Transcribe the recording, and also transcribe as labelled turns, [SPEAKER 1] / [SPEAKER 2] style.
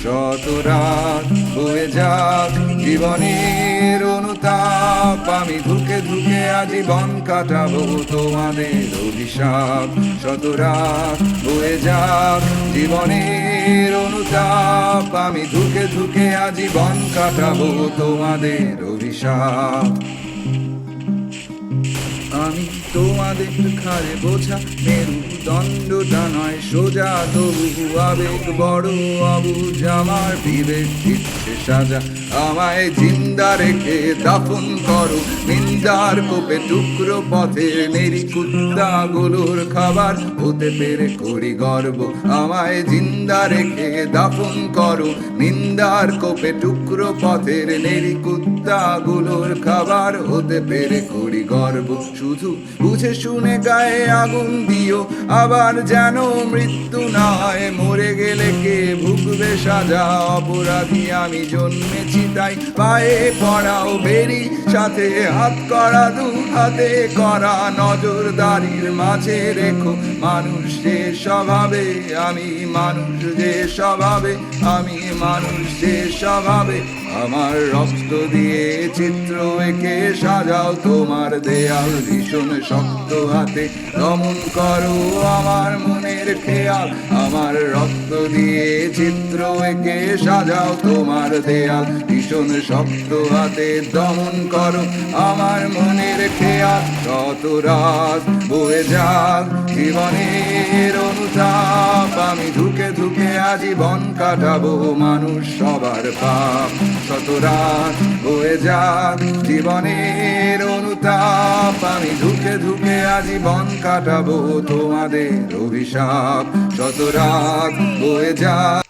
[SPEAKER 1] শত রাত বয়ে যাক জীবনের অনুতাপ, আমি ধুকে ধুকে আজীবন কাটাবো তোমাদের অভিশাপ। শত রাত বয়ে যাক জীবনের অনুতাপ, আমি ধুকে ধুকে আজীবন কাটাবো তোমাদের অভিশাপ। আমি তোমাদের ঘাড়ে বোঝা মেরুদণ্ডটা নয় সোজা, তবু আবেগ বড় অবুঝ, আমার বিবেক দিচ্ছে সাজা। আমায় জিন্দা রেখে দাফন করো নিন্দার কোপে, টুকরো পথের নেরি কুত্তাগুলোর খাবার হতে পেরে করি গর্ব। আমায় জিন্দা রেখে দাফন করো নিন্দার কোপে, টুকরো পথের নেরি কুত্তাগুলোর খাবার হতে পেরে করি গর্ব। শুধু বুঝে শুনে গায়ে আগুন দিও, আবার যেন মৃত্যু না হয়। মরে গেলে কে ভুগবে সাজা, অপরাধী আমি জন্মেছি তাই পায়ে পড়াও বেরি, সাথে হাত করা দু হাতে করা নজরদারির মাঝে রেখো মানুষ যে স্বভাবে, আমি মানুষ যে স্বভাবে, আমি মানুষ যে স্বভাবে। আমার রক্ত দিয়ে চিত্র এঁকে সাজাও তোমার দেয়াল, ভীষণ শক্ত হাতে দমন করো আমার মনের খেয়াল। আমার রক্ত দিয়ে চিত্র এঁকে সাজাও তোমার দেয়াল, ভীষণ শক্ত হাতে দমন করো আমার মনের খেয়াল। শত রাত বয়ে যাক জীবনের অনুতাপ, আমি ধুকে ধুকে আজীবন কাটাবো মানুষ সবার পাপ। শত রাত বয়ে যাক জীবনের অনুতাপ, আমি ধুকে ধুকে আজীবন কাটাবো তোমাদের অভিশাপ। শত রাত বয়ে যাক।